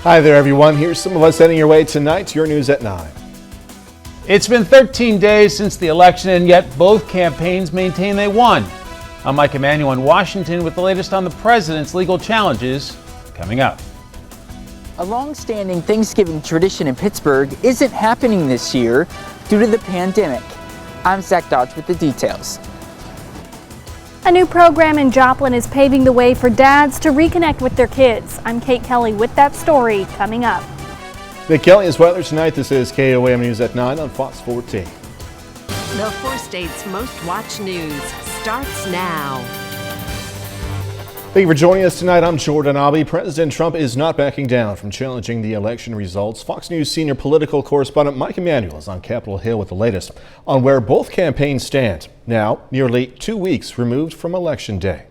Hi there, everyone. Here's some of us heading your way tonight to your news at 9. It's been 13 days since the election, and yet both campaigns maintain they won. I'm Mike Emanuel in Washington with the latest on the president's legal challenges coming up. A long-standing Thanksgiving tradition in Pittsburgh isn't happening this year due to the pandemic. I'm Zach Dodge with the details. A new program in Joplin is paving the way for dads to reconnect with their kids. I'm Kate Kelly with that story coming up. Nick Kelly is weather tonight. This is KOAM News at 9 on Fox 14. The 4 states' most watched news starts now. Thank you for joining us tonight. I'm Jordan Abbey. President Trump is not backing down from challenging the election results. Fox News senior political correspondent Mike Emanuel is on Capitol Hill with the latest on where both campaigns stand, now nearly 2 weeks removed from Election Day.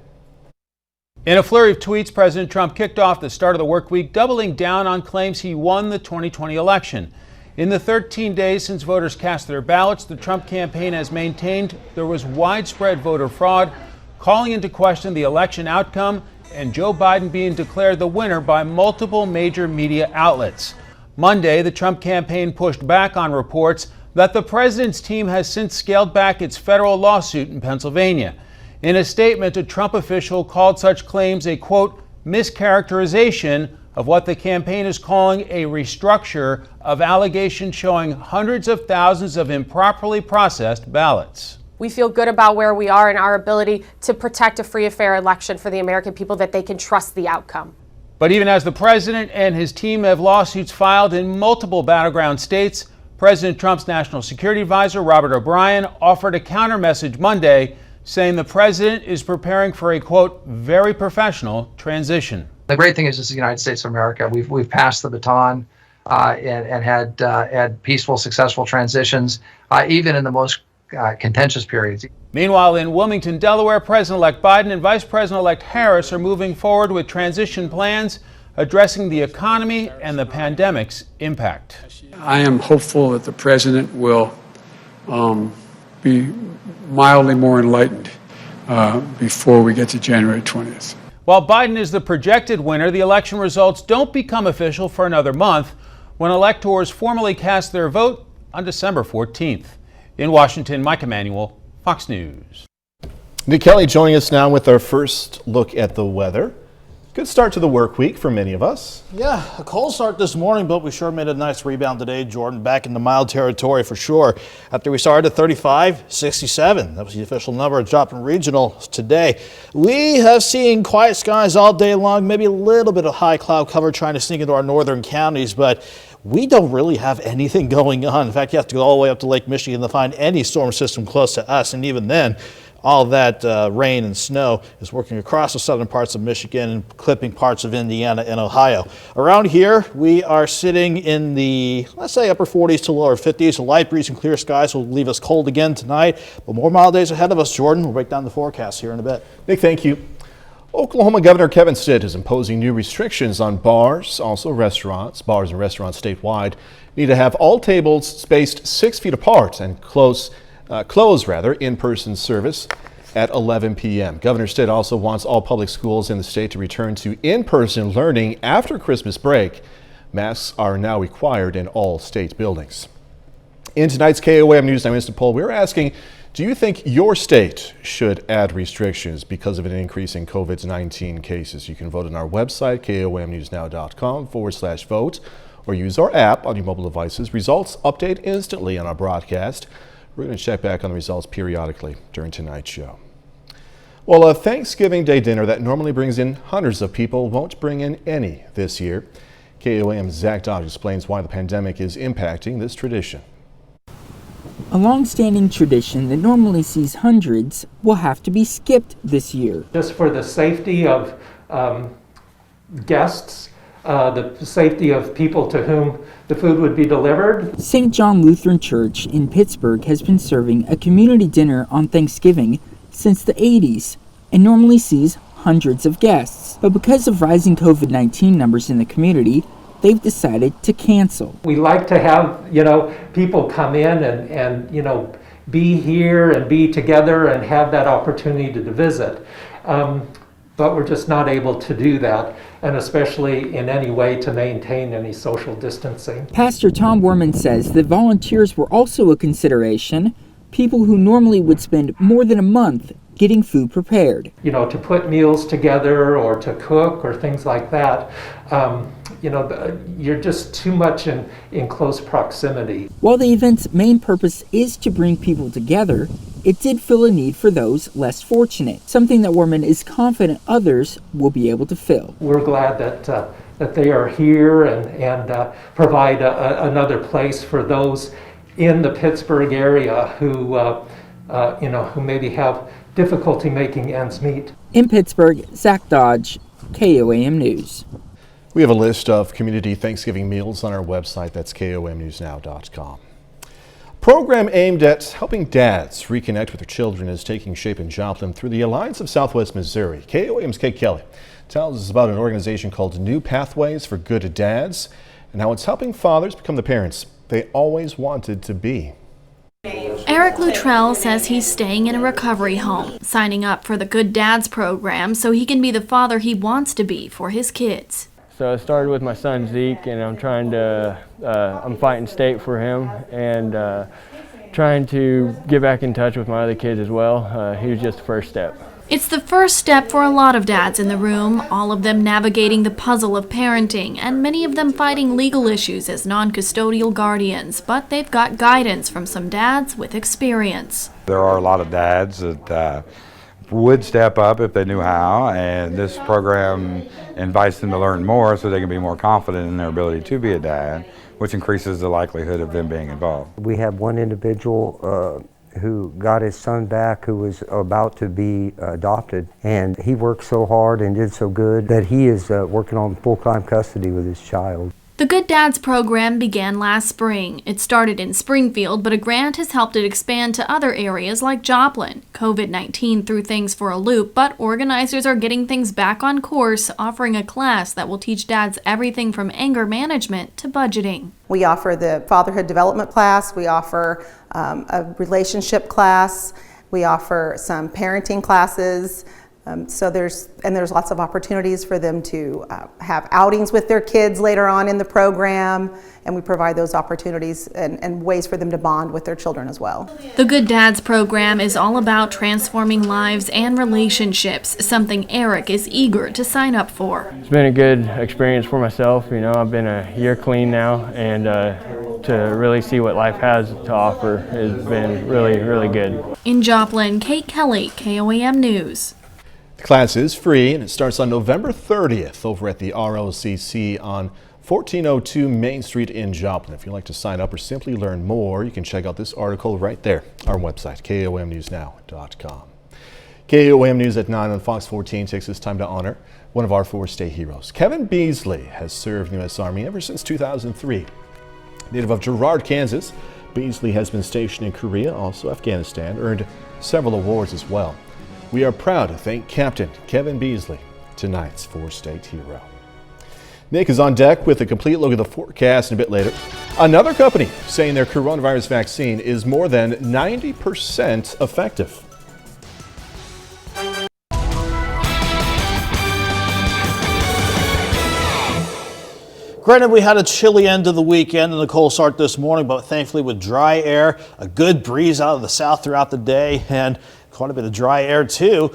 In a flurry of tweets, President Trump kicked off the start of the work week, doubling down on claims he won the 2020 election. In the 13 days since voters cast their ballots, the Trump campaign has maintained there was widespread voter fraud, calling into question the election outcome and Joe Biden being declared the winner by multiple major media outlets. Monday, the Trump campaign pushed back on reports that the president's team has since scaled back its federal lawsuit in Pennsylvania. In a statement, a Trump official called such claims a, quote, mischaracterization of what the campaign is calling a restructure of allegations showing hundreds of thousands of improperly processed ballots. We feel good about where we are and our ability to protect a free and fair election for the American people, that they can trust the outcome. But even as the president and his team have lawsuits filed in multiple battleground states, President Trump's national security advisor, Robert O'Brien, offered a counter message Monday, saying the president is preparing for a, quote, very professional transition. The great thing is this is the United States of America. We've passed the baton and had peaceful, successful transitions, even in the most contentious periods. Meanwhile, in Wilmington, Delaware, President-elect Biden and Vice President-elect Harris are moving forward with transition plans addressing the economy and the pandemic's impact. I am hopeful that the president will be mildly more enlightened before we get to January 20th. While Biden is the projected winner, the election results don't become official for another month when electors formally cast their vote on December 14th. In Washington, Mike Emanuel, Fox News. Nick Kelly joining us now with our first look at the weather. Good start to the work week for many of us. Yeah, a cold start this morning, but we sure made a nice rebound today, Jordan. Back into mild territory for sure. After we started at 35, 67. That was the official number of Joplin Regional today. We have seen quiet skies all day long, maybe a little bit of high cloud cover trying to sneak into our northern counties, but we don't really have anything going on. In fact, you have to go all the way up to Lake Michigan to find any storm system close to us, and even then, all that rain and snow is working across the southern parts of Michigan and clipping parts of Indiana and Ohio. Around here, we are sitting in the, let's say, upper 40s to lower 50s. A light breeze and clear skies will leave us cold again tonight, but more mild days ahead of us, Jordan. We'll break down the forecast here in a bit. Nick, thank you. Oklahoma Governor Kevin Stitt is imposing new restrictions on bars, also restaurants. Bars and restaurants statewide need to have all tables spaced 6 feet apart and close in-person service at 11 p.m. Governor Stitt also wants all public schools in the state to return to in-person learning after Christmas break. Masks are now required in all state buildings. In tonight's KOAM News 9 Instant Poll, we're asking, do you think your state should add restrictions because of an increase in COVID-19 cases? You can vote on our website, KOAMNewsNow.com/vote, or use our app on your mobile devices. Results update instantly on our broadcast. We're going to check back on the results periodically during tonight's show. Well, a Thanksgiving Day dinner that normally brings in hundreds of people won't bring in any this year. KOAM's Zach Dodge explains why the pandemic is impacting this tradition. A long-standing tradition that normally sees hundreds will have to be skipped this year. Just for the safety of guests, the safety of people to whom the food would be delivered. St. John Lutheran Church in Pittsburgh has been serving a community dinner on Thanksgiving since the 80s and normally sees hundreds of guests. But because of rising COVID-19 numbers in the community, they've decided to cancel. We like to have, people come in and be here and be together and have that opportunity to visit. but we're just not able to do that, and especially in any way to maintain any social distancing. Pastor Tom Werman says that volunteers were also a consideration, people who normally would spend more than a month getting food prepared. You know, to put meals together or to cook or things like that, you know, you're just too much in close proximity. While the event's main purpose is to bring people together, it did fill a need for those less fortunate, something that Werman is confident others will be able to fill. We're glad that they are here and provide another place for those in the Pittsburgh area who, you know, who maybe have difficulty making ends meet. In Pittsburgh, Zach Dodge, KOAM News. We have a list of community Thanksgiving meals on our website. That's komnewsnow.com. Program aimed at helping dads reconnect with their children is taking shape in Joplin through the Alliance of Southwest Missouri. KOAM's Kate Kelly tells us about an organization called New Pathways for Good Dads and how it's helping fathers become the parents they always wanted to be. Eric Luttrell says he's staying in a recovery home, signing up for the Good Dads program so he can be the father he wants to be for his kids. So I started with my son Zeke, and I'm fighting state for him and trying to get back in touch with my other kids as well. He was just the first step. It's the first step for a lot of dads in the room, all of them navigating the puzzle of parenting, and many of them fighting legal issues as non-custodial guardians, but they've got guidance from some dads with experience. There are a lot of dads that would step up if they knew how, and this program invites them to learn more so they can be more confident in their ability to be a dad, which increases the likelihood of them being involved. We have one individual who got his son back who was about to be adopted, and he worked so hard and did so good that he is working on full-time custody with his child. The Good Dads program began last spring. It started in Springfield, but a grant has helped it expand to other areas like Joplin. COVID-19 threw things for a loop, but organizers are getting things back on course, offering a class that will teach dads everything from anger management to budgeting. We offer the fatherhood development class, we offer a relationship class, we offer some parenting classes. So there's lots of opportunities for them to have outings with their kids later on in the program, and we provide those opportunities and ways for them to bond with their children as well. The Good Dads program is all about transforming lives and relationships, something Eric is eager to sign up for. It's been a good experience for myself. You know, I've been a year clean now, and to really see what life has to offer has been really, really good. In Joplin, Kate Kelly, KOAM News. The class is free and it starts on November 30th over at the ROCC on 1402 Main Street in Joplin. If you'd like to sign up or simply learn more, you can check out this article right there, our website, komnewsnow.com. KOAM News at 9 on Fox 14 takes this time to honor one of our 4 state heroes. Kevin Beasley has served in the U.S. Army ever since 2003. Native of Girard, Kansas, Beasley has been stationed in Korea, also Afghanistan, earned several awards as well. We are proud to thank Captain Kevin Beasley, tonight's 4-state hero. Nick is on deck with a complete look at the forecast and a bit later. Another company saying their coronavirus vaccine is more than 90% effective. Granted, we had a chilly end of the weekend and a cold start this morning, but thankfully with dry air, a good breeze out of the south throughout the day, and quite a bit of dry air too,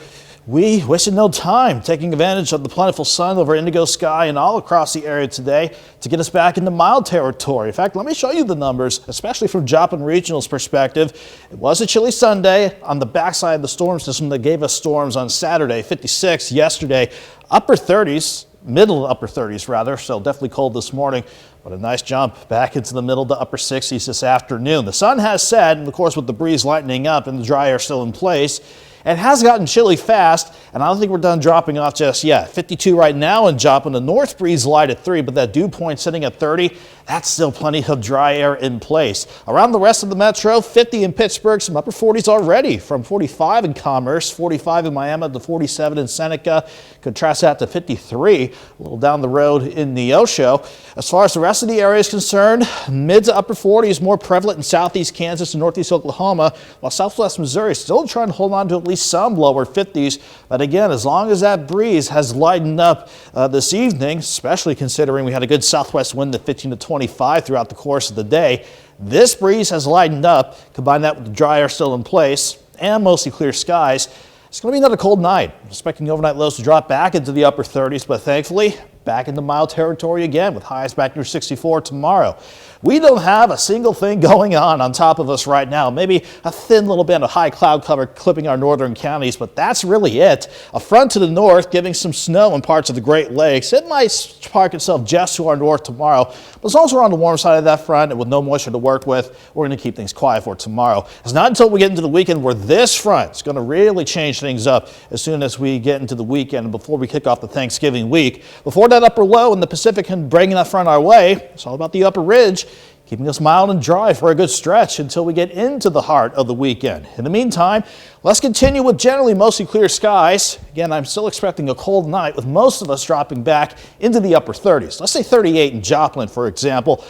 we wasted no time taking advantage of the plentiful sun over indigo sky and all across the area today to get us back into mild territory. In fact, let me show you the numbers, especially from Joplin Regional's perspective. It was a chilly Sunday on the backside of the storm system that gave us storms on Saturday, 56 yesterday, upper 30s. Middle upper 30s rather, so definitely cold this morning, but a nice jump back into the middle to upper 60s this afternoon. The sun has set, and of course with the breeze lightening up and the dry air still in place, it has gotten chilly fast, and I don't think we're done dropping off just yet. 52 right now in Joplin, the north breeze light at 3, but that dew point sitting at 30, that's still plenty of dry air in place. Around the rest of the metro, 50 in Pittsburgh, some upper 40s already, from 45 in Commerce, 45 in Miami to 47 in Seneca. Contrast that to 53 a little down the road in Neosho. As far as the rest of the area is concerned, mid to upper 40s more prevalent in southeast Kansas and northeast Oklahoma, while southwest Missouri is still trying to hold on to at least some lower 50s. But again, as long as that breeze has lightened up this evening, especially considering we had a good southwest wind at 15 to 25 throughout the course of the day, this breeze has lightened up. Combine that with the dry air still in place and mostly clear skies. It's going to be another cold night. I'm expecting overnight lows to drop back into the upper 30s, but thankfully back into mild territory again with highs back near 64 tomorrow. We don't have a single thing going on top of us right now. Maybe a thin little band of high cloud cover clipping our northern counties, but that's really it. A front to the north giving some snow in parts of the Great Lakes. It might park itself just to our north tomorrow, but as long as we're on the warm side of that front and with no moisture to work with, we're going to keep things quiet for tomorrow. It's not until we get into the weekend where this front is going to really change things up as soon as we get into the weekend and before we kick off the Thanksgiving week. Before that upper low in the Pacific can bring that front our way, it's all about the upper ridge, keeping us mild and dry for a good stretch until we get into the heart of the weekend. In the meantime, let's continue with generally mostly clear skies. Again, I'm still expecting a cold night with most of us dropping back into the upper 30s. Let's say 38 in Joplin, for example.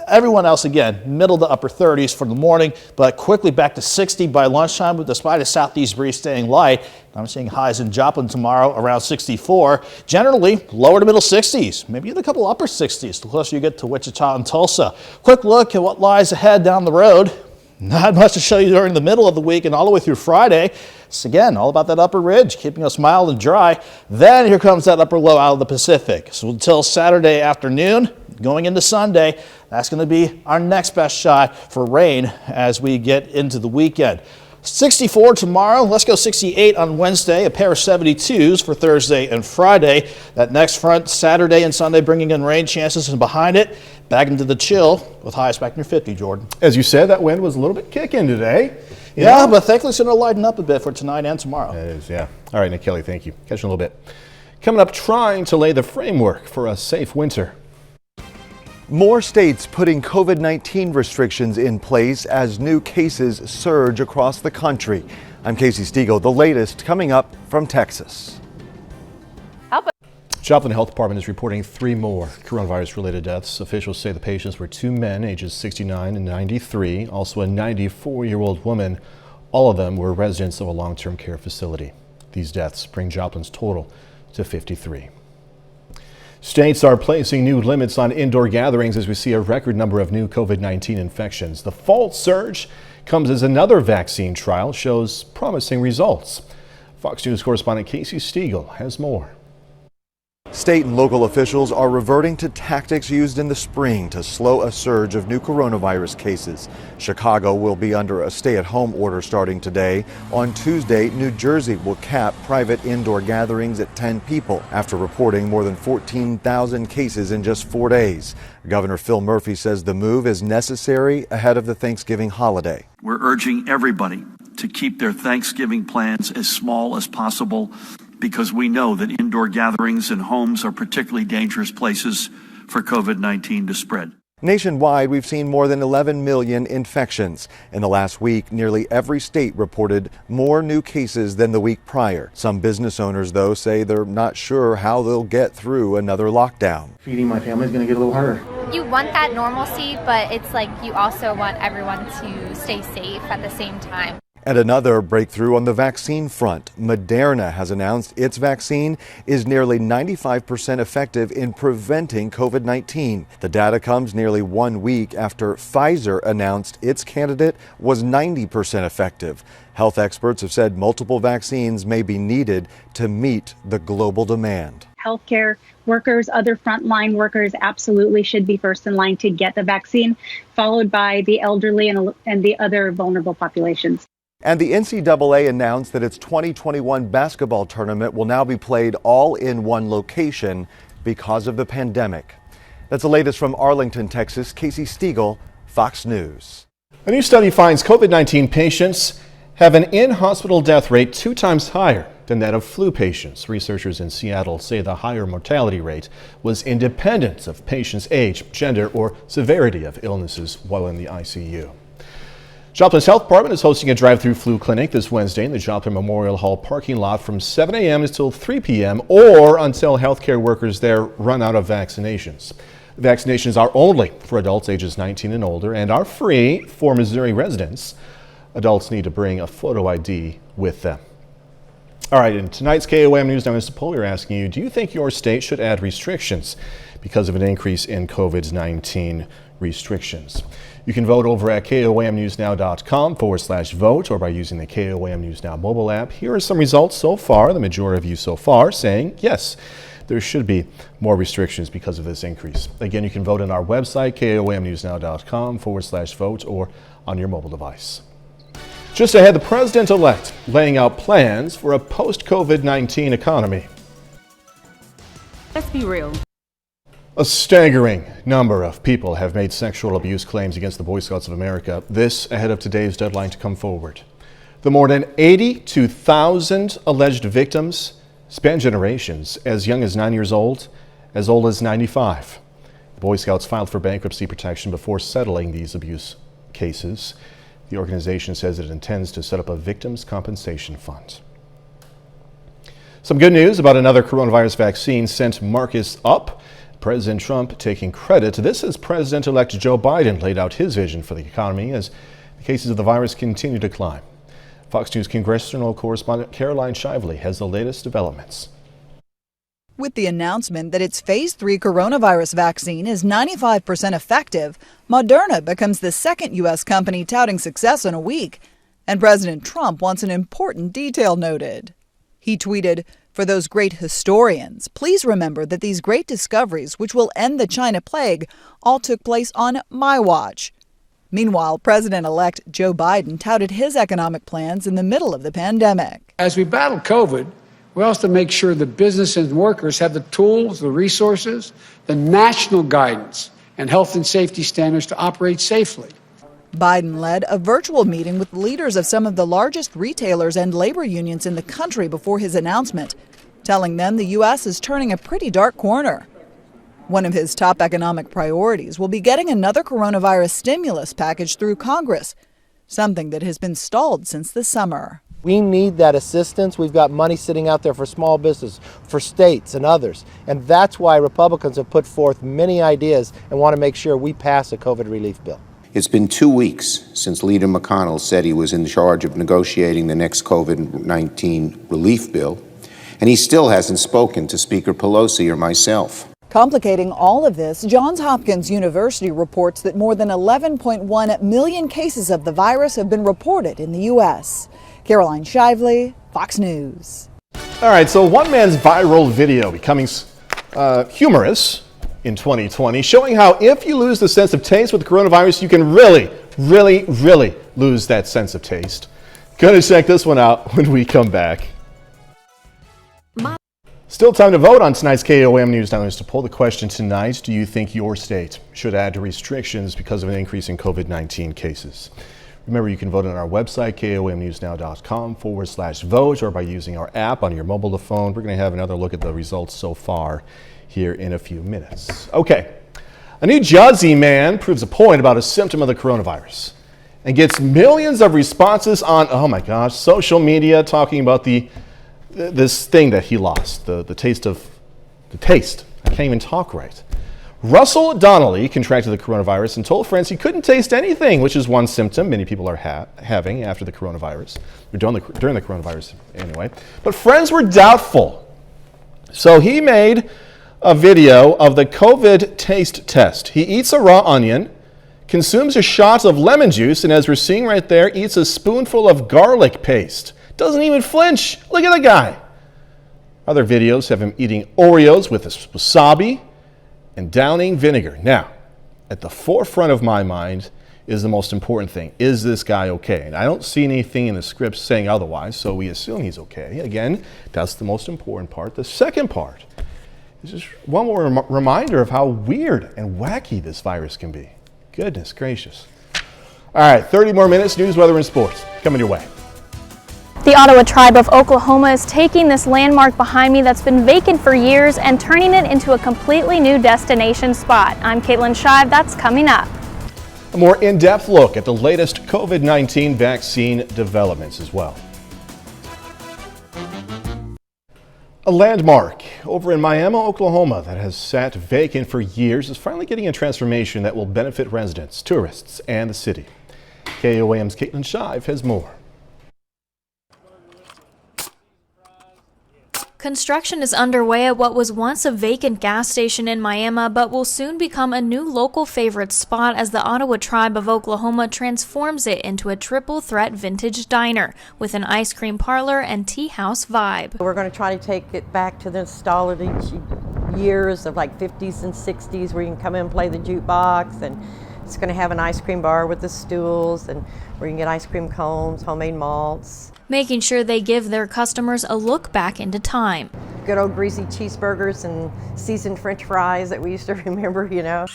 Everyone else, again, middle to upper 30s for the morning, but quickly back to 60 by lunchtime, but despite a southeast breeze staying light. I'm seeing highs in Joplin tomorrow around 64. Generally, lower to middle 60s, maybe even a couple upper 60s the closer you get to Wichita and Tulsa. Quick look at what lies ahead down the road. Not much to show you during the middle of the week and all the way through Friday. It's again all about that upper ridge, keeping us mild and dry. Then here comes that upper low out of the Pacific. So until Saturday afternoon, going into Sunday, that's going to be our next best shot for rain as we get into the weekend. 64 tomorrow. Let's go 68 on Wednesday. A pair of 72s for Thursday and Friday. That next front Saturday and Sunday bringing in rain chances, and behind it back into the chill with highs back near 50, Jordan. As you said, that wind was a little bit kicking today. Yeah, but thankfully it's going to lighten up a bit for tonight and tomorrow. It is, yeah. All right, Nick Kelly, thank you. Catch you in a little bit. Coming up, trying to lay the framework for a safe winter. More states putting COVID-19 restrictions in place as new cases surge across the country. I'm Casey Stiegel. The latest coming up from Texas. Joplin Health Department is reporting 3 more coronavirus-related deaths. Officials say the patients were 2 men, ages 69 and 93, also a 94-year-old woman. All of them were residents of a long-term care facility. These deaths bring Joplin's total to 53. States are placing new limits on indoor gatherings as we see a record number of new COVID-19 infections. The fall surge comes as another vaccine trial shows promising results. Fox News correspondent Casey Stiegel has more. State and local officials are reverting to tactics used in the spring to slow a surge of new coronavirus cases. Chicago will be under a stay-at-home order starting today. On Tuesday, New Jersey will cap private indoor gatherings at 10 people after reporting more than 14,000 cases in just 4 days. Governor Phil Murphy says the move is necessary ahead of the Thanksgiving holiday. We're urging everybody to keep their Thanksgiving plans as small as possible, because we know that indoor gatherings and homes are particularly dangerous places for COVID-19 to spread. Nationwide, we've seen more than 11 million infections. In the last week, nearly every state reported more new cases than the week prior. Some business owners, though, say they're not sure how they'll get through another lockdown. Feeding my family is going to get a little harder. You want that normalcy, but it's like you also want everyone to stay safe at the same time. And another breakthrough on the vaccine front. Moderna has announced its vaccine is nearly 95% effective in preventing COVID-19. The data comes nearly 1 week after Pfizer announced its candidate was 90% effective. Health experts have said multiple vaccines may be needed to meet the global demand. Healthcare workers, other frontline workers absolutely should be first in line to get the vaccine, followed by the elderly and the other vulnerable populations. And the NCAA announced that its 2021 basketball tournament will now be played all in one location because of the pandemic. That's the latest from Arlington, Texas. Casey Stiegel, Fox News. A new study finds COVID-19 patients have an in-hospital death rate 2 times higher than that of flu patients. Researchers in Seattle say the higher mortality rate was independent of patients' age, gender, or severity of illnesses while in the ICU. Joplin's Health Department is hosting a drive-through flu clinic this Wednesday in the Joplin Memorial Hall parking lot from 7 a.m. until 3 p.m. or until healthcare workers there run out of vaccinations. Vaccinations are only for adults ages 19 and older and are free for Missouri residents. Adults need to bring a photo ID with them. All right, in tonight's KOAM News Now, Mr. Poll, we're asking you, do you think your state should add restrictions because of an increase in COVID-19 restrictions? You can vote over at KOAMNewsNow.com/vote or by using the KOAM News Now mobile app. Here are some results so far. The majority of you so far saying yes, there should be more restrictions because of this increase. Again, you can vote on our website, KOAMNewsNow.com/vote or on your mobile device. Just ahead, the president-elect laying out plans for a post-COVID-19 economy. Let's be real. A staggering number of people have made sexual abuse claims against the Boy Scouts of America, this ahead of today's deadline to come forward. The more than 82,000 alleged victims span generations, as young as 9 years old as 95. The Boy Scouts filed for bankruptcy protection before settling these abuse cases. The organization says it intends to set up a victims' compensation fund. Some good news about another coronavirus vaccine sent markets up. President Trump taking credit. This as President-elect Joe Biden laid out his vision for the economy as the cases of the virus continue to climb. Fox News congressional correspondent Caroline Shively has the latest developments. With the announcement that its phase 3 coronavirus vaccine is 95% effective, Moderna becomes the second U.S. company touting success in a week. And President Trump wants an important detail noted. He tweeted, "For those great historians, please remember that these great discoveries, which will end the China plague, all took place on my watch." Meanwhile, President-elect Joe Biden touted his economic plans in the middle of the pandemic. As we battle COVID, we also make sure that business and workers have the tools, the resources, the national guidance, and health and safety standards to operate safely. Biden led a virtual meeting with leaders of some of the largest retailers and labor unions in the country before his announcement, telling them the U.S. is turning a pretty dark corner. One of his top economic priorities will be getting another coronavirus stimulus package through Congress, something that has been stalled since the summer. We need that assistance. We've got money sitting out there for small business, for states and others. And that's why Republicans have put forth many ideas and want to make sure we pass a COVID relief bill. It's been 2 weeks since Leader McConnell said he was in charge of negotiating the next COVID-19 relief bill, and he still hasn't spoken to Speaker Pelosi or myself. Complicating all of this, Johns Hopkins University reports that more than 11.1 million cases of the virus have been reported in the U.S. Caroline Shively, Fox News. All right, so one man's viral video becoming humorous in 2020, showing how if you lose the sense of taste with the coronavirus, you can really lose that sense of taste. Gonna check this one out when we come back. Still time to vote on tonight's KOAM News Now. To poll the question tonight, do you think your state should add restrictions because of an increase in COVID-19 cases? Remember, you can vote on our website, KOAMNewsNow.com/vote, or by using our app on your mobile phone. We're going to have another look at the results so far here in a few minutes. Okay, a New Jersey man proves a point about a symptom of the coronavirus and gets millions of responses on, oh my gosh, social media talking about this thing that he lost, the taste. I can't even talk right. Russell Donnelly contracted the coronavirus and told friends he couldn't taste anything, which is one symptom many people are having after the coronavirus, or during the coronavirus anyway. But friends were doubtful. So he made a video of the COVID taste test. He eats a raw onion, consumes a shot of lemon juice, and as we're seeing right there, eats a spoonful of garlic paste. Doesn't even flinch. Look at the guy. Other videos have him eating Oreos with wasabi and downing vinegar. Now, at the forefront of my mind is the most important thing. Is this guy okay? And I don't see anything in the script saying otherwise, so we assume he's okay. Again, that's the most important part. The second part is just one more reminder of how weird and wacky this virus can be. Goodness gracious. All right, 30 more minutes, news, weather, and sports coming your way. The Ottawa tribe of Oklahoma is taking this landmark behind me that's been vacant for years and turning it into a completely new destination spot. I'm Caitlin Shive. That's coming up. A more in-depth look at the latest COVID-19 vaccine developments as well. A landmark over in Miami, Oklahoma that has sat vacant for years is finally getting a transformation that will benefit residents, tourists, and the city. KOAM's Caitlin Shive has more. Construction is underway at what was once a vacant gas station in Miami, but will soon become a new local favorite spot as the Ottawa Tribe of Oklahoma transforms it into a triple-threat vintage diner with an ice cream parlor and tea house vibe. We're going to try to take it back to the nostalgic years of like 50s and 60s where you can come in and play the jukebox, and it's going to have an ice cream bar with the stools and where you can get ice cream cones, homemade malts. Making sure they give their customers a look back into time. Good old greasy cheeseburgers and seasoned French fries that we used to remember, you know.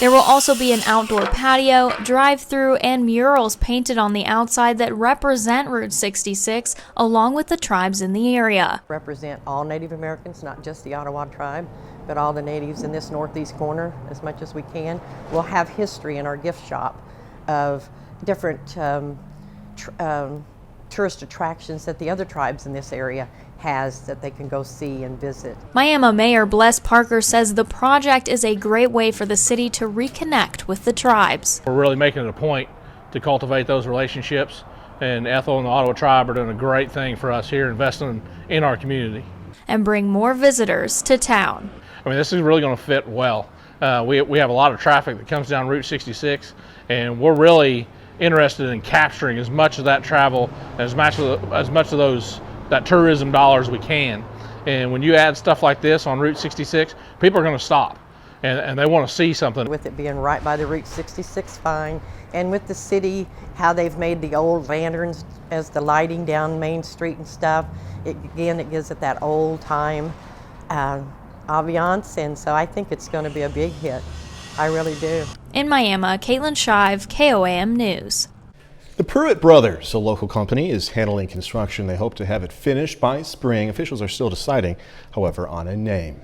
There will also be an outdoor patio, drive-through, and murals painted on the outside that represent Route 66, along with the tribes in the area. Represent all Native Americans, not just the Ottawa tribe, but all the natives in this northeast corner as much as we can. We'll have history in our gift shop of different tourist attractions that the other tribes in this area has that they can go see and visit. Miami Mayor Bless Parker says the project is a great way for the city to reconnect with the tribes. We're really making it a point to cultivate those relationships, and Ethel and the Ottawa tribe are doing a great thing for us here, investing in our community. And bring more visitors to town. I mean, this is really going to fit well. We have a lot of traffic that comes down Route 66, and we're really interested in capturing as much of that travel, as much of that tourism dollars we can. And when you add stuff like this on Route 66, people are going to stop and they want to see something. With it being right by the Route 66 fine, and with the city, how they've made the old lanterns as the lighting down Main Street and stuff, it gives it that old time ambiance, and so I think it's going to be a big hit. I really do. In Miami, Caitlin Shive, KOAM News. The Pruitt Brothers, a local company, is handling construction. They hope to have it finished by spring. Officials are still deciding, however, on a name.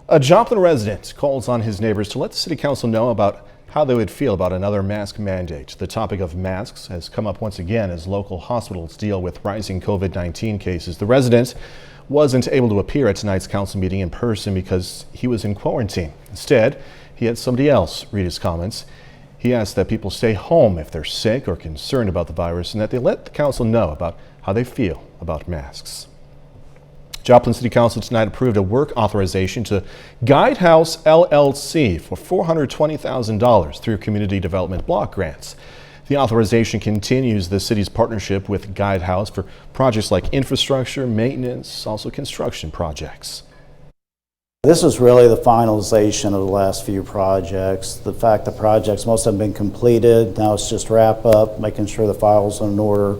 A Joplin resident calls on his neighbors to let the city council know about how they would feel about another mask mandate. The topic of masks has come up once again as local hospitals deal with rising COVID-19 cases. The resident wasn't able to appear at tonight's council meeting in person because he was in quarantine. Instead, he had somebody else read his comments. He asked that people stay home if they're sick or concerned about the virus, and that they let the council know about how they feel about masks. Joplin City Council tonight approved a work authorization to Guidehouse LLC for $420,000 through community development block grants. The authorization continues the city's partnership with Guidehouse for projects like infrastructure, maintenance, also construction projects. This is really the finalization of the last few projects. The fact the projects, most have been completed. Now it's just wrap up, making sure the files are in order.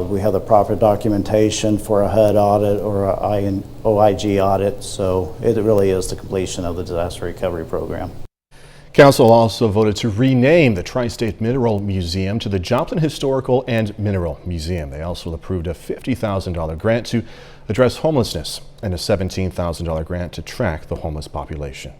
We have the proper documentation for a HUD audit or an OIG audit. So it really is the completion of the disaster recovery program. Council also voted to rename the Tri-State Mineral Museum to the Joplin Historical and Mineral Museum. They also approved a $50,000 grant to address homelessness and a $17,000 grant to track the homeless population.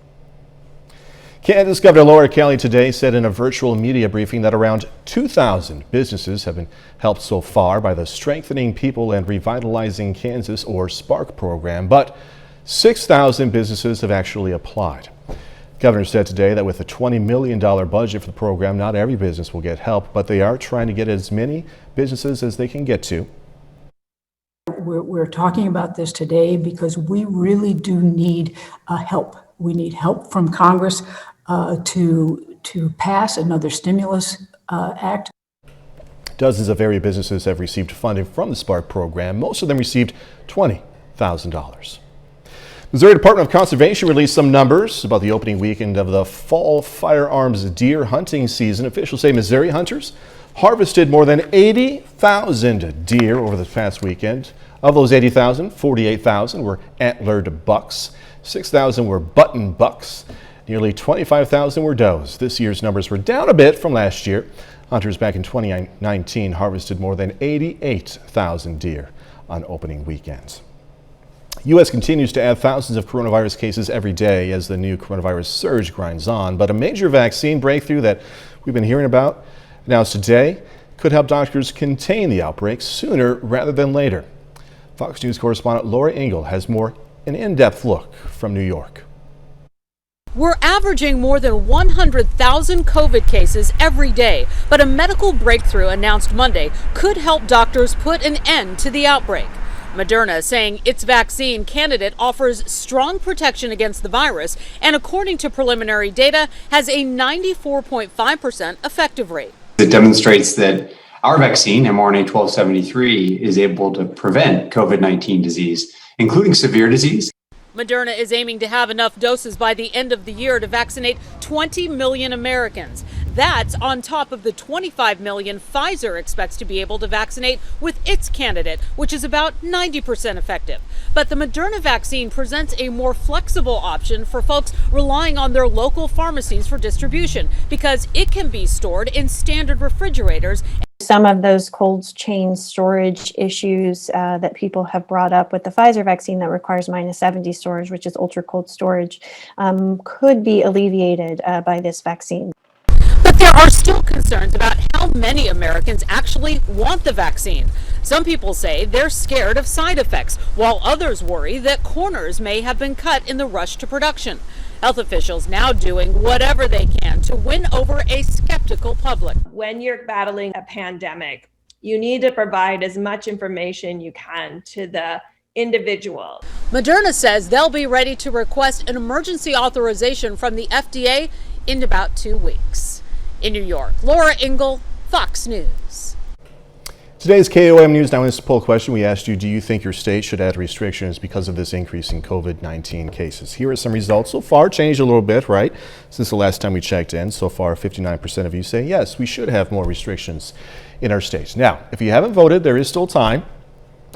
Kansas Governor Laura Kelly today said in a virtual media briefing that around 2,000 businesses have been helped so far by the Strengthening People and Revitalizing Kansas, or SPARK program, but 6,000 businesses have actually applied. Governor said today that with a $20 million budget for the program, not every business will get help, but they are trying to get as many businesses as they can get to. We're talking about this today because we really do need help. We need help from Congress to pass another stimulus act. Dozens of area businesses have received funding from the SPARK program. Most of them received $20,000. Missouri Department of Conservation released some numbers about the opening weekend of the fall firearms deer hunting season. Officials say Missouri hunters harvested more than 80,000 deer over the past weekend. Of those 80,000, 48,000 were antlered bucks, 6,000 were button bucks, nearly 25,000 were does. This year's numbers were down a bit from last year. Hunters back in 2019 harvested more than 88,000 deer on opening weekends. U.S. continues to add thousands of coronavirus cases every day as the new coronavirus surge grinds on, but a major vaccine breakthrough that we've been hearing about announced today could help doctors contain the outbreak sooner rather than later. Fox News correspondent Laura Engel has more an in-depth look from New York. We're averaging more than 100,000 COVID cases every day, but a medical breakthrough announced Monday could help doctors put an end to the outbreak. Moderna saying its vaccine candidate offers strong protection against the virus and, according to preliminary data, has a 94.5% effective rate. It demonstrates that our vaccine, mRNA-1273, is able to prevent COVID-19 disease, including severe disease. Moderna is aiming to have enough doses by the end of the year to vaccinate 20 million Americans. That's on top of the 25 million Pfizer expects to be able to vaccinate with its candidate, which is about 90% effective. But the Moderna vaccine presents a more flexible option for folks relying on their local pharmacies for distribution because it can be stored in standard refrigerators. Some of those cold chain storage issues that people have brought up with the Pfizer vaccine that requires -70 storage, which is ultra cold storage, could be alleviated by this vaccine. But there are still concerns about how many Americans actually want the vaccine. Some people say they're scared of side effects, while others worry that corners may have been cut in the rush to production. Health officials now doing whatever they can to win over a skeptical public. When you're battling a pandemic, you need to provide as much information you can to the individual. Moderna says they'll be ready to request an emergency authorization from the FDA in about 2 weeks. In New York, Laura Ingle, Fox News. Today's KOM News Now in this poll question, we asked you, do you think your state should add restrictions because of this increase in COVID-19 cases? Here are some results. So far, changed a little bit, right? Since the last time we checked in. So far, 59% of you say, yes, we should have more restrictions in our state. Now, if you haven't voted, there is still time.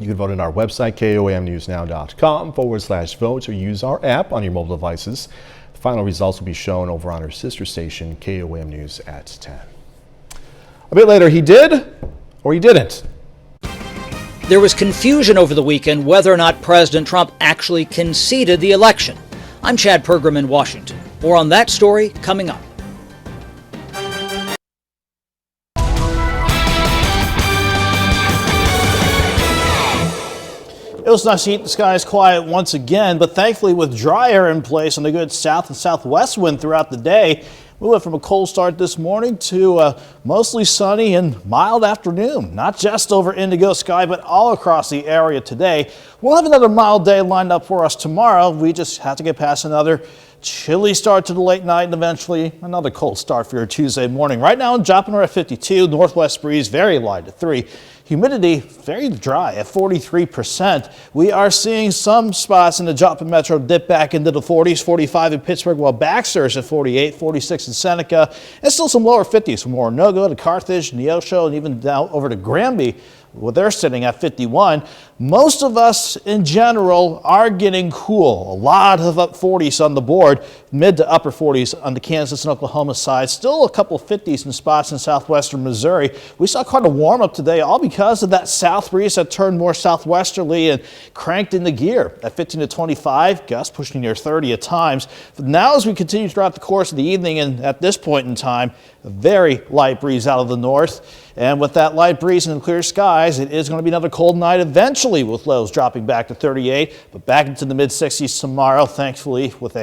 You can vote on our website, komnewsnow.com/vote, or use our app on your mobile devices. The final results will be shown over on our sister station, KOM News at 10. A bit later, he did or he didn't. There was confusion over the weekend whether or not President Trump actually conceded the election. I'm Chad Pergram in Washington. More on that story coming up. It was nice to keep the skies quiet once again, but thankfully with dry air in place and a good south and southwest wind throughout the day, we went from a cold start this morning to a mostly sunny and mild afternoon, not just over Indigo Sky, but all across the area today. We'll have another mild day lined up for us tomorrow. We just have to get past another chilly start to the late night and eventually another cold start for your Tuesday morning. Right now in Joplin we're at 52, northwest breeze very light at 3. Humidity very dry at 43%. We are seeing some spots in the Joplin Metro dip back into the 40s, 45 in Pittsburgh, while Baxter is at 48, 46 in Seneca, and still some lower 50s from Oronogo to Carthage, Neosho, and even down over to Granby. Well, they're sitting at 51. Most of us in general are getting cool. A lot of up 40s on the board, mid to upper 40s on the Kansas and Oklahoma side. Still a couple 50s in spots in southwestern Missouri. We saw quite a warm up today, all because of that south breeze that turned more southwesterly and cranked into gear at 15 to 25, gusts pushing near 30 at times. But now as we continue throughout the course of the evening and at this point in time, a very light breeze out of the north. And with that light breeze and clear skies, it is going to be another cold night eventually with lows dropping back to 38, but back into the mid-60s tomorrow, thankfully, with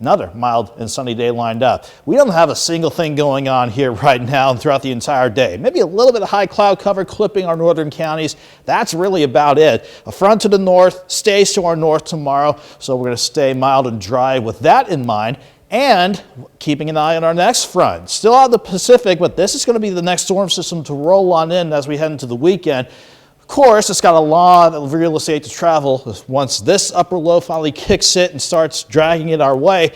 another mild and sunny day lined up. We don't have a single thing going on here right now and throughout the entire day. Maybe a little bit of high cloud cover clipping our northern counties. That's really about it. A front to the north stays to our north tomorrow, so we're going to stay mild and dry with that in mind. And keeping an eye on our next front. Still out of the Pacific, but this is going to be the next storm system to roll on in as we head into the weekend. Of course, it's got a lot of real estate to travel. Once this upper low finally kicks it and starts dragging it our way,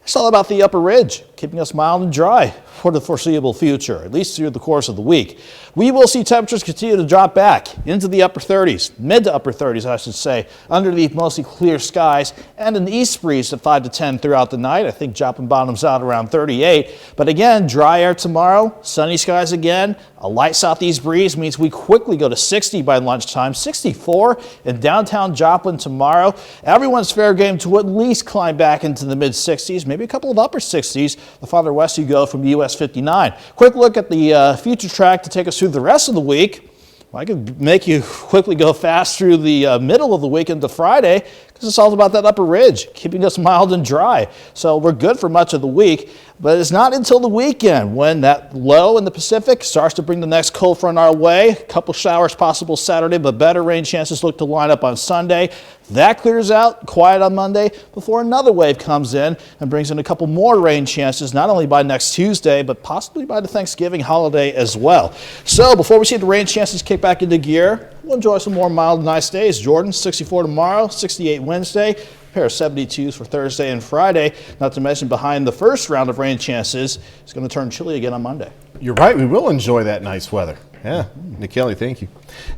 it's all about the upper ridge, keeping us mild and dry for the foreseeable future, at least through the course of the week. We will see temperatures continue to drop back into the upper 30s, mid to upper 30s, I should say, underneath mostly clear skies and an east breeze at 5 to 10 throughout the night. I think Joplin bottoms out around 38. But again, dry air tomorrow, sunny skies again. A light southeast breeze means we quickly go to 60 by lunchtime, 64 in downtown Joplin tomorrow. Everyone's fair game to at least climb back into the mid 60s, maybe a couple of upper 60s the farther west you go from US 59. Quick look at the future track to take us through the rest of the week. Well, I could make you quickly go fast through the middle of the week into Friday, because because it's all about that upper ridge, keeping us mild and dry. So we're good for much of the week, but it's not until the weekend when that low in the Pacific starts to bring the next cold front our way. A couple showers possible Saturday, but better rain chances look to line up on Sunday. That clears out, quiet on Monday, before another wave comes in and brings in a couple more rain chances, not only by next Tuesday, but possibly by the Thanksgiving holiday as well. So before we see the rain chances kick back into gear, we'll enjoy some more mild, nice days. Jordan, 64 tomorrow, 68 Wednesday, a pair of 72s for Thursday and Friday. Not to mention behind the first round of rain chances, it's going to turn chilly again on Monday. You're right, we will enjoy that nice weather. Yeah, Nick Kelly, thank you.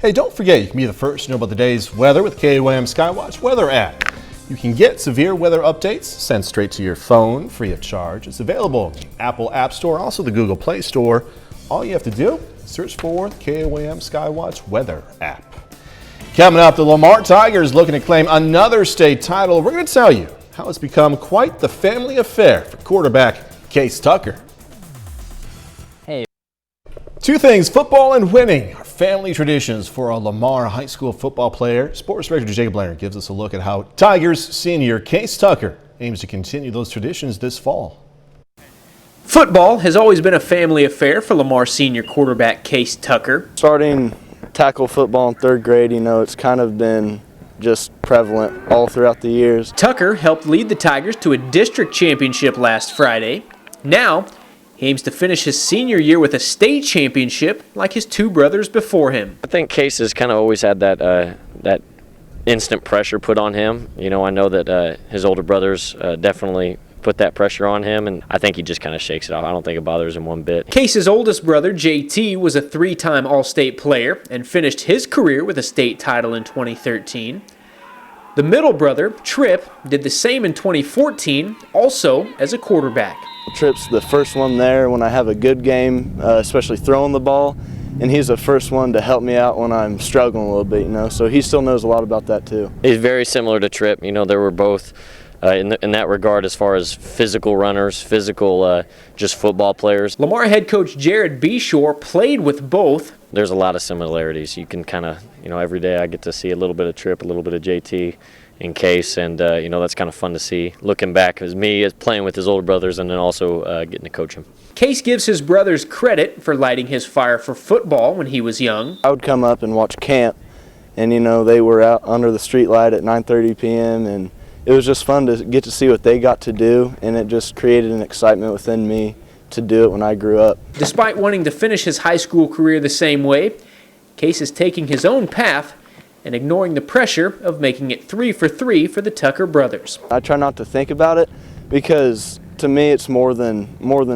Hey, don't forget, you can be the first to know about the day's weather with KOAM Skywatch Weather app. You can get severe weather updates sent straight to your phone free of charge. It's available in the Apple App Store, also the Google Play Store. All you have to do is search for the KOAM Skywatch Weather app. Coming up, the Lamar Tigers looking to claim another state title. We're going to tell you how it's become quite the family affair for quarterback Case Tucker. Two things, football and winning are family traditions for a Lamar High School football player. Sports Director Jacob Leonard gives us a look at how Tigers senior Case Tucker aims to continue those traditions this fall. Football has always been a family affair for Lamar senior quarterback Case Tucker. Starting tackle football in third grade, it's kind of been just prevalent all throughout the years. Tucker helped lead the Tigers to a district championship last Friday. Now, he aims to finish his senior year with a state championship like his two brothers before him. I think Case has kind of always had that instant pressure put on him. I know that his older brothers definitely put that pressure on him, and I think he just kind of shakes it off. I don't think it bothers him one bit. Case's oldest brother, JT, was a three-time All-State player and finished his career with a state title in 2013. The middle brother, Trip, did the same in 2014, also as a quarterback. Trip's the first one there when I have a good game, especially throwing the ball, and he's the first one to help me out when I'm struggling a little bit, so he still knows a lot about that too. He's very similar to Trip. They were both in that regard as far as physical runners, physical just football players. Lamar head coach Jared Beshore played with both. There's a lot of similarities. You can kind of, every day I get to see a little bit of Trip, a little bit of JT in Case, and that's kind of fun to see. Looking back as me as playing with his older brothers and then also getting to coach him. Case gives his brothers credit for lighting his fire for football when he was young. I would come up and watch camp, and they were out under the street light at 9:30 p.m. and it was just fun to get to see what they got to do, and it just created an excitement within me to do it when I grew up. Despite wanting to finish his high school career the same way, Case is taking his own path and ignoring the pressure of making it 3 for 3 for the Tucker brothers. I try not to think about it because to me it's more than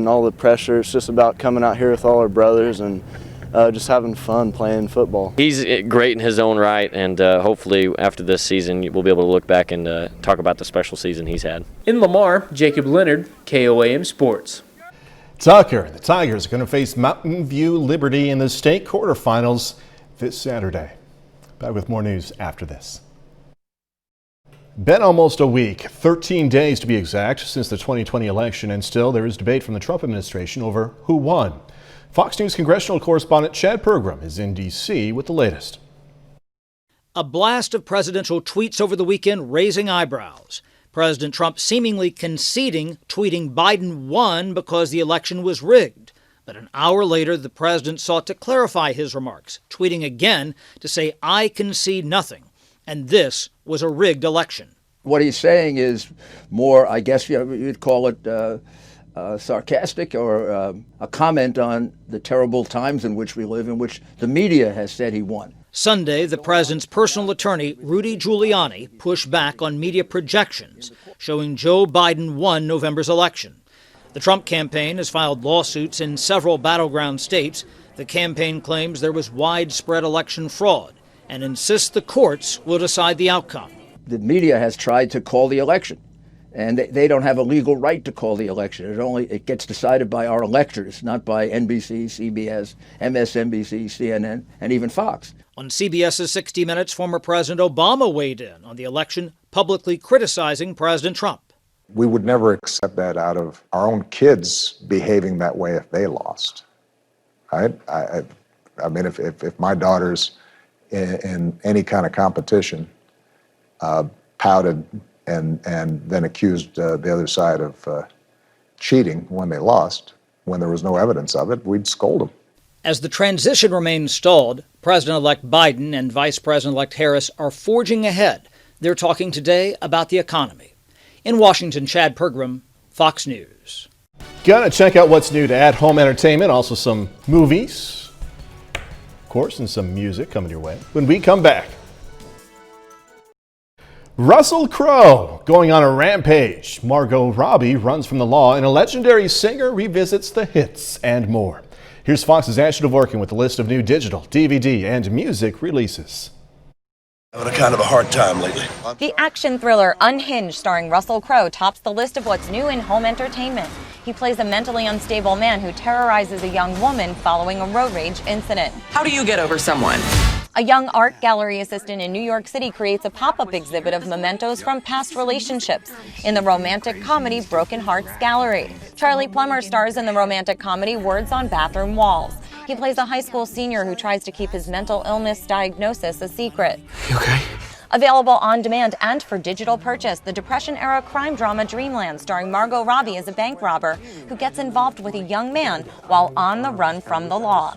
all the pressure. It's just about coming out here with all our brothers and just having fun playing football. He's great in his own right, and hopefully after this season we'll be able to look back and talk about the special season he's had. In Lamar, Jacob Leonard, KOAM Sports. Tucker and the Tigers are going to face Mountain View Liberty in the state quarterfinals this Saturday. Back with more news after this. Been almost a week, 13 days to be exact, since the 2020 election, and still there is debate from the Trump administration over who won. Fox News congressional correspondent Chad Pergram is in D.C. with the latest. A blast of presidential tweets over the weekend raising eyebrows. President Trump seemingly conceding, tweeting Biden won because the election was rigged. But an hour later, the president sought to clarify his remarks, tweeting again to say, "I concede nothing, and this was a rigged election." What he's saying is more, I guess you'd call it sarcastic or a comment on the terrible times in which we live, in which the media has said he won. Sunday, the president's personal attorney, Rudy Giuliani, pushed back on media projections showing Joe Biden won November's election. The Trump campaign has filed lawsuits in several battleground states. The campaign claims there was widespread election fraud and insists the courts will decide the outcome. The media has tried to call the election, and they don't have a legal right to call the election. It gets decided by our electors, not by NBC, CBS, MSNBC, CNN, and even Fox. On CBS's 60 Minutes, former President Obama weighed in on the election, publicly criticizing President Trump. We would never accept that out of our own kids behaving that way if they lost, right? I mean, if my daughter's in any kind of competition, pouted and then accused the other side of cheating when they lost, when there was no evidence of it, we'd scold them. As the transition remains stalled, President-elect Biden and Vice President-elect Harris are forging ahead. They're talking today about the economy. In Washington, Chad Pergram, Fox News. Gonna check out what's new to at-home entertainment, also some movies, of course, and some music coming your way when we come back. Russell Crowe going on a rampage. Margot Robbie runs from the law, and a legendary singer revisits the hits and more. Here's Fox's Ashley Dvorkin with a list of new digital, DVD, and music releases. Having a kind of a hard time lately. The action thriller Unhinged, starring Russell Crowe, tops the list of what's new in home entertainment. He plays a mentally unstable man who terrorizes a young woman following a road rage incident. How do you get over someone? A young art gallery assistant in New York City creates a pop-up exhibit of mementos from past relationships in the romantic comedy Broken Hearts Gallery. Charlie Plummer stars in the romantic comedy Words on Bathroom Walls. He plays a high school senior who tries to keep his mental illness diagnosis a secret. You okay? Available on demand and for digital purchase, the Depression-era crime drama Dreamland, starring Margot Robbie as a bank robber who gets involved with a young man while on the run from the law.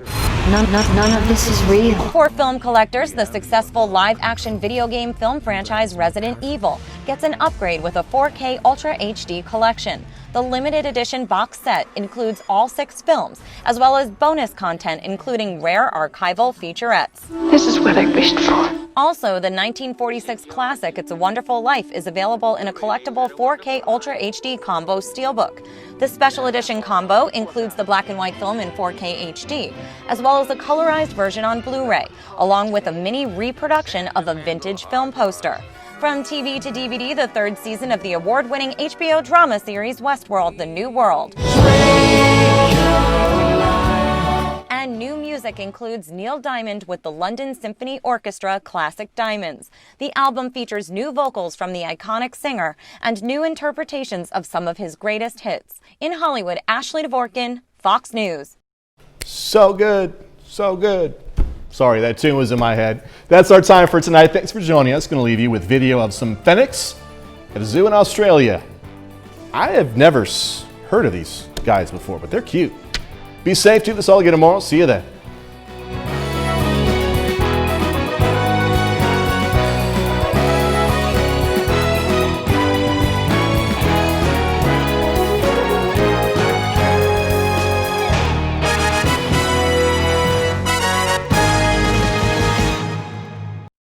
None of this is real. For film collectors, the successful live-action video game film franchise Resident Evil gets an upgrade with a 4K Ultra HD collection. The limited edition box set includes all 6 films, as well as bonus content including rare archival featurettes. This is what I wished for. Also, the 1946 classic It's a Wonderful Life is available in a collectible 4K Ultra HD combo steelbook. The special edition combo includes the black and white film in 4K HD, as well as a colorized version on Blu-ray, along with a mini reproduction of a vintage film poster. From TV to DVD, the 3rd season of the award-winning HBO drama series Westworld: The New World. And new music includes Neil Diamond with the London Symphony Orchestra Classic Diamonds. The album features new vocals from the iconic singer and new interpretations of some of his greatest hits. In Hollywood, Ashley Dvorkin, Fox News. So good, so good. Sorry, that tune was in my head. That's our time for tonight. Thanks for joining us. Going to leave you with video of some fennecs at a zoo in Australia. I have never heard of these guys before, but they're cute. Be safe. Do this all again tomorrow. See you then.